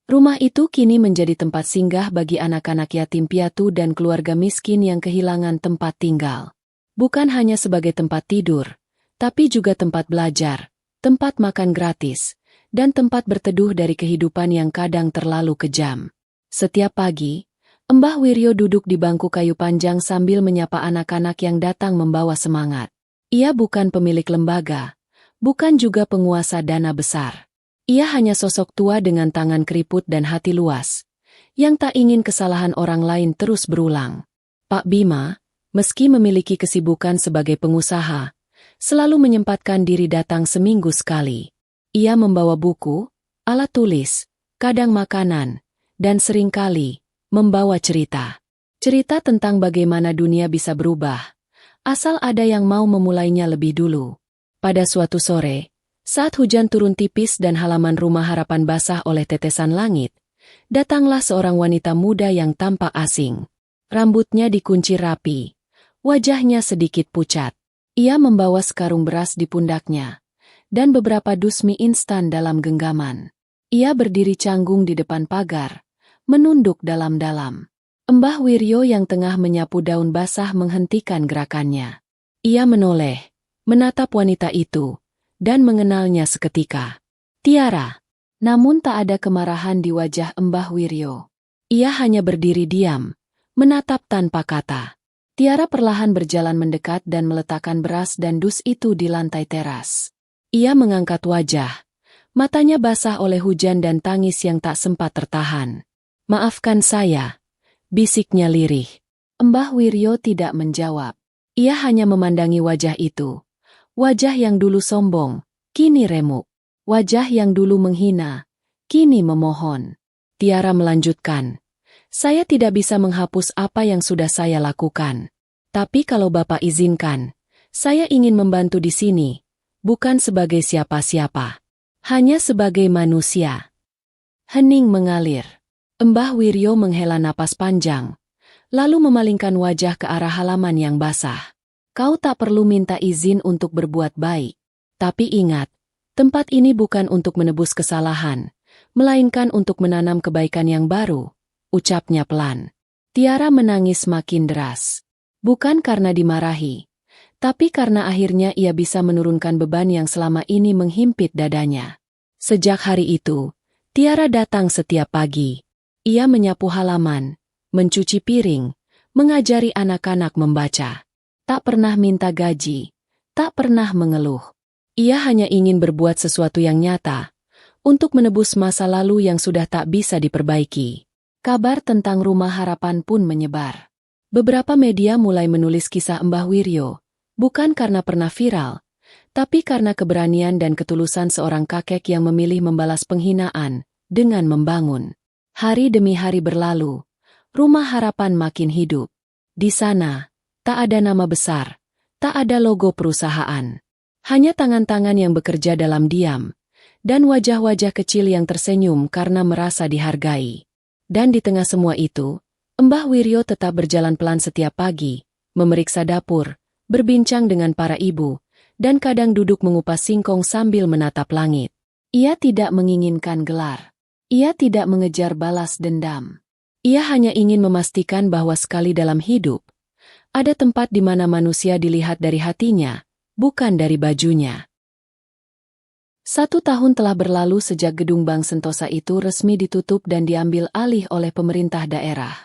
Rumah itu kini menjadi tempat singgah bagi anak-anak yatim piatu dan keluarga miskin yang kehilangan tempat tinggal. Bukan hanya sebagai tempat tidur, tapi juga tempat belajar, tempat makan gratis, dan tempat berteduh dari kehidupan yang kadang terlalu kejam. Setiap pagi, Mbah Wiryo duduk di bangku kayu panjang sambil menyapa anak-anak yang datang membawa semangat. Ia bukan pemilik lembaga, bukan juga penguasa dana besar. Ia hanya sosok tua dengan tangan keriput dan hati luas, yang tak ingin kesalahan orang lain terus berulang. Pak Bima, meski memiliki kesibukan sebagai pengusaha, selalu menyempatkan diri datang seminggu sekali. Ia membawa buku, alat tulis, kadang makanan, dan seringkali membawa cerita. Cerita tentang bagaimana dunia bisa berubah, asal ada yang mau memulainya lebih dulu. Pada suatu sore, saat hujan turun tipis dan halaman rumah harapan basah oleh tetesan langit, datanglah seorang wanita muda yang tampak asing. Rambutnya dikunci rapi, wajahnya sedikit pucat. Ia membawa sekarung beras di pundaknya, dan beberapa dus mie instan dalam genggaman. Ia berdiri canggung di depan pagar, menunduk dalam-dalam. Mbah Wiryo yang tengah menyapu daun basah menghentikan gerakannya. Ia menoleh, menatap wanita itu, dan mengenalnya seketika. Tiara. Namun tak ada kemarahan di wajah Mbah Wiryo. Ia hanya berdiri diam, menatap tanpa kata. Tiara perlahan berjalan mendekat dan meletakkan beras dan dus itu di lantai teras. Ia mengangkat wajah, matanya basah oleh hujan dan tangis yang tak sempat tertahan. "Maafkan saya," bisiknya lirih. Mbah Wiryo tidak menjawab. Ia hanya memandangi wajah itu. Wajah yang dulu sombong, kini remuk. Wajah yang dulu menghina, kini memohon. Tiara melanjutkan, "Saya tidak bisa menghapus apa yang sudah saya lakukan. Tapi kalau Bapak izinkan, saya ingin membantu di sini, bukan sebagai siapa-siapa. Hanya sebagai manusia." Hening mengalir. Mbah Wiryo menghela napas panjang, lalu memalingkan wajah ke arah halaman yang basah. "Kau tak perlu minta izin untuk berbuat baik. Tapi ingat, tempat ini bukan untuk menebus kesalahan, melainkan untuk menanam kebaikan yang baru," ucapnya pelan. Tiara menangis makin deras. Bukan karena dimarahi, tapi karena akhirnya ia bisa menurunkan beban yang selama ini menghimpit dadanya. Sejak hari itu, Tiara datang setiap pagi. Ia menyapu halaman, mencuci piring, mengajari anak-anak membaca. Tak pernah minta gaji, tak pernah mengeluh. Ia hanya ingin berbuat sesuatu yang nyata, untuk menebus masa lalu yang sudah tak bisa diperbaiki. Kabar tentang Rumah Harapan pun menyebar. Beberapa media mulai menulis kisah Mbah Wiryo, bukan karena pernah viral, tapi karena keberanian dan ketulusan seorang kakek yang memilih membalas penghinaan dengan membangun. Hari demi hari berlalu, Rumah Harapan makin hidup. Di sana, tak ada nama besar, tak ada logo perusahaan. Hanya tangan-tangan yang bekerja dalam diam, dan wajah-wajah kecil yang tersenyum karena merasa dihargai. Dan di tengah semua itu, Mbah Wiryo tetap berjalan pelan setiap pagi, memeriksa dapur, berbincang dengan para ibu, dan kadang duduk mengupas singkong sambil menatap langit. Ia tidak menginginkan gelar. Ia tidak mengejar balas dendam. Ia hanya ingin memastikan bahwa sekali dalam hidup, ada tempat di mana manusia dilihat dari hatinya, bukan dari bajunya. 1 tahun telah berlalu sejak gedung Bank Sentosa itu resmi ditutup dan diambil alih oleh pemerintah daerah.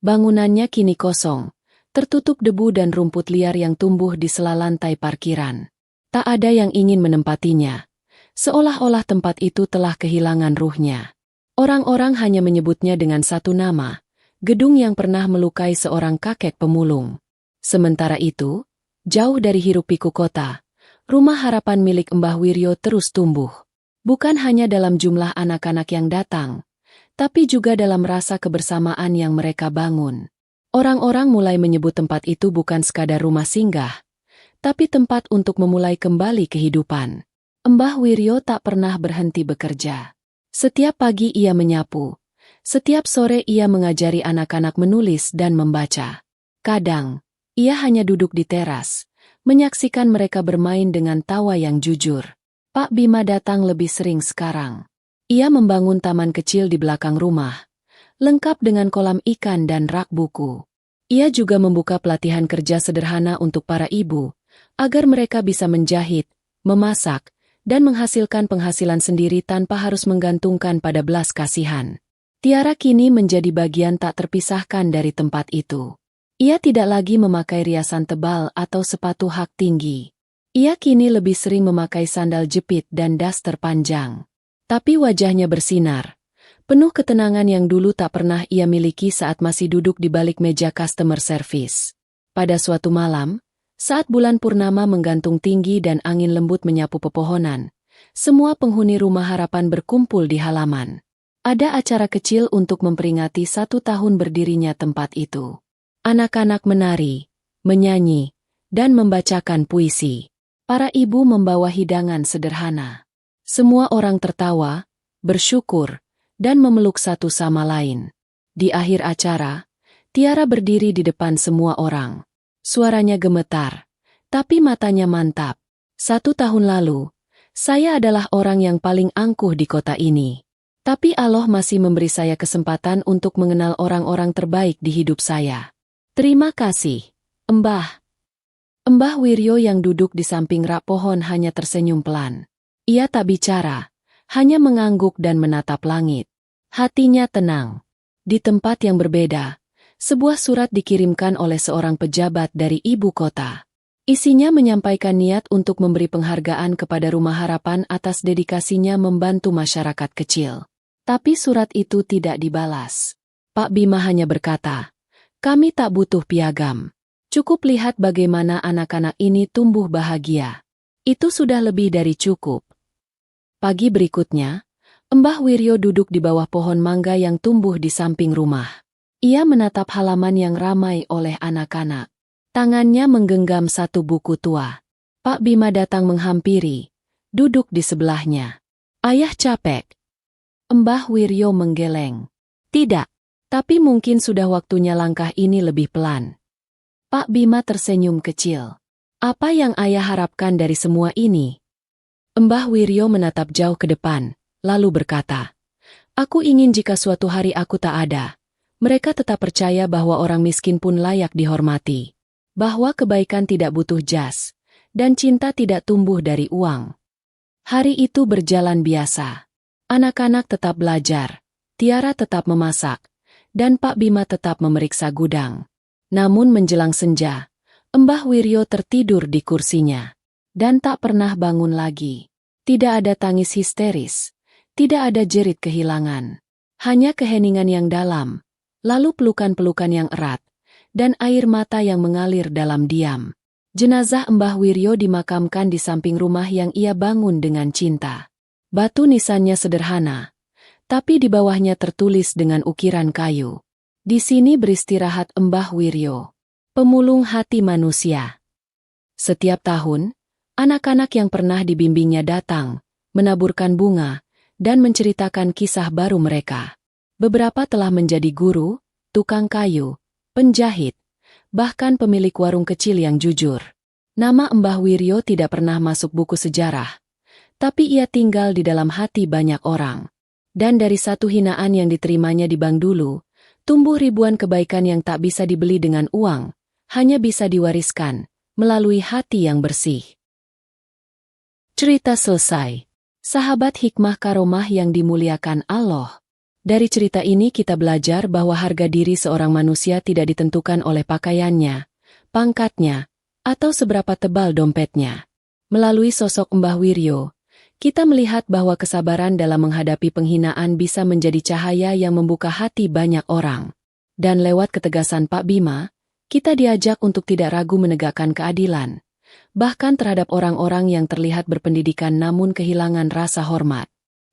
Bangunannya kini kosong, tertutup debu dan rumput liar yang tumbuh di sela lantai parkiran. Tak ada yang ingin menempatinya, seolah-olah tempat itu telah kehilangan ruhnya. Orang-orang hanya menyebutnya dengan satu nama, gedung yang pernah melukai seorang kakek pemulung. Sementara itu, jauh dari hiruk-pikuk kota, Rumah Harapan milik Mbah Wiryo terus tumbuh. Bukan hanya dalam jumlah anak-anak yang datang, tapi juga dalam rasa kebersamaan yang mereka bangun. Orang-orang mulai menyebut tempat itu bukan sekadar rumah singgah, tapi tempat untuk memulai kembali kehidupan. Mbah Wiryo tak pernah berhenti bekerja. Setiap pagi ia menyapu, setiap sore ia mengajari anak-anak menulis dan membaca. Kadang, ia hanya duduk di teras, menyaksikan mereka bermain dengan tawa yang jujur. Pak Bima datang lebih sering sekarang. Ia membangun taman kecil di belakang rumah, lengkap dengan kolam ikan dan rak buku. Ia juga membuka pelatihan kerja sederhana untuk para ibu, agar mereka bisa menjahit, memasak, dan menghasilkan penghasilan sendiri tanpa harus menggantungkan pada belas kasihan. Tiara kini menjadi bagian tak terpisahkan dari tempat itu. Ia tidak lagi memakai riasan tebal atau sepatu hak tinggi. Ia kini lebih sering memakai sandal jepit dan daster panjang. Tapi wajahnya bersinar, Penuh ketenangan yang dulu tak pernah ia miliki saat masih duduk di balik meja customer service. Pada suatu malam, saat bulan purnama menggantung tinggi dan angin lembut menyapu pepohonan, semua penghuni Rumah Harapan berkumpul di halaman. Ada acara kecil untuk memperingati 1 tahun berdirinya tempat itu. Anak-anak menari, menyanyi, dan membacakan puisi. Para ibu membawa hidangan sederhana. Semua orang tertawa, bersyukur, dan memeluk satu sama lain. Di akhir acara, Tiara berdiri di depan semua orang. Suaranya gemetar, tapi matanya mantap. 1 tahun lalu, saya adalah orang yang paling angkuh di kota ini. Tapi Allah masih memberi saya kesempatan untuk mengenal orang-orang terbaik di hidup saya. Terima kasih, Mbah. Mbah Wiryo yang duduk di samping rak pohon hanya tersenyum pelan. Ia tak bicara, hanya mengangguk dan menatap langit. Hatinya tenang. Di tempat yang berbeda, sebuah surat dikirimkan oleh seorang pejabat dari ibu kota. Isinya menyampaikan niat untuk memberi penghargaan kepada Rumah Harapan atas dedikasinya membantu masyarakat kecil. Tapi surat itu tidak dibalas. Pak Bima hanya berkata, "Kami tak butuh piagam. Cukup lihat bagaimana anak-anak ini tumbuh bahagia. Itu sudah lebih dari cukup." Pagi berikutnya, Mbah Wiryo duduk di bawah pohon mangga yang tumbuh di samping rumah. Ia menatap halaman yang ramai oleh anak-anak. Tangannya menggenggam satu buku tua. Pak Bima datang menghampiri, duduk di sebelahnya. "Ayah capek?" Mbah Wiryo menggeleng. "Tidak, tapi mungkin sudah waktunya langkah ini lebih pelan." Pak Bima tersenyum kecil. "Apa yang ayah harapkan dari semua ini?" Mbah Wiryo menatap jauh ke depan, lalu berkata, "Aku ingin jika suatu hari aku tak ada, mereka tetap percaya bahwa orang miskin pun layak dihormati, bahwa kebaikan tidak butuh jas, dan cinta tidak tumbuh dari uang." Hari itu berjalan biasa. Anak-anak tetap belajar, Tiara tetap memasak, dan Pak Bima tetap memeriksa gudang. Namun menjelang senja, Mbah Wiryo tertidur di kursinya, dan tak pernah bangun lagi. Tidak ada tangis histeris. Tidak ada jerit kehilangan, hanya keheningan yang dalam, lalu pelukan-pelukan yang erat, dan air mata yang mengalir dalam diam. Jenazah Mbah Wiryo dimakamkan di samping rumah yang ia bangun dengan cinta. Batu nisannya sederhana, tapi di bawahnya tertulis dengan ukiran kayu. "Di sini beristirahat Mbah Wiryo, pemulung hati manusia." Setiap tahun, anak-anak yang pernah dibimbingnya datang, menaburkan bunga, dan menceritakan kisah baru mereka. Beberapa telah menjadi guru, tukang kayu, penjahit, bahkan pemilik warung kecil yang jujur. Nama Mbah Wiryo tidak pernah masuk buku sejarah, tapi ia tinggal di dalam hati banyak orang. Dan dari satu hinaan yang diterimanya di bank dulu, tumbuh ribuan kebaikan yang tak bisa dibeli dengan uang, hanya bisa diwariskan melalui hati yang bersih. Cerita selesai. Sahabat hikmah karomah yang dimuliakan Allah. Dari cerita ini kita belajar bahwa harga diri seorang manusia tidak ditentukan oleh pakaiannya, pangkatnya, atau seberapa tebal dompetnya. Melalui sosok Mbah Wiryo, kita melihat bahwa kesabaran dalam menghadapi penghinaan bisa menjadi cahaya yang membuka hati banyak orang. Dan lewat ketegasan Pak Bima, kita diajak untuk tidak ragu menegakkan keadilan, bahkan terhadap orang-orang yang terlihat berpendidikan namun kehilangan rasa hormat.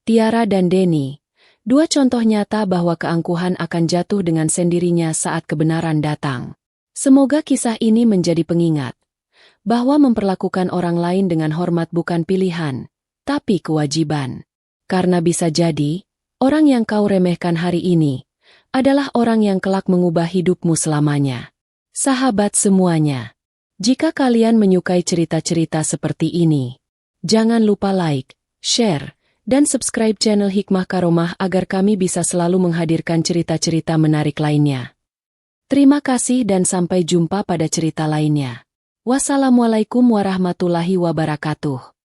Tiara dan Denny, dua contoh nyata bahwa keangkuhan akan jatuh dengan sendirinya saat kebenaran datang. Semoga kisah ini menjadi pengingat bahwa memperlakukan orang lain dengan hormat bukan pilihan, tapi kewajiban. Karena bisa jadi, orang yang kau remehkan hari ini adalah orang yang kelak mengubah hidupmu selamanya. Sahabat semuanya, jika kalian menyukai cerita-cerita seperti ini, jangan lupa like, share, dan subscribe channel Hikmah Karomah agar kami bisa selalu menghadirkan cerita-cerita menarik lainnya. Terima kasih dan sampai jumpa pada cerita lainnya. Wassalamualaikum warahmatullahi wabarakatuh.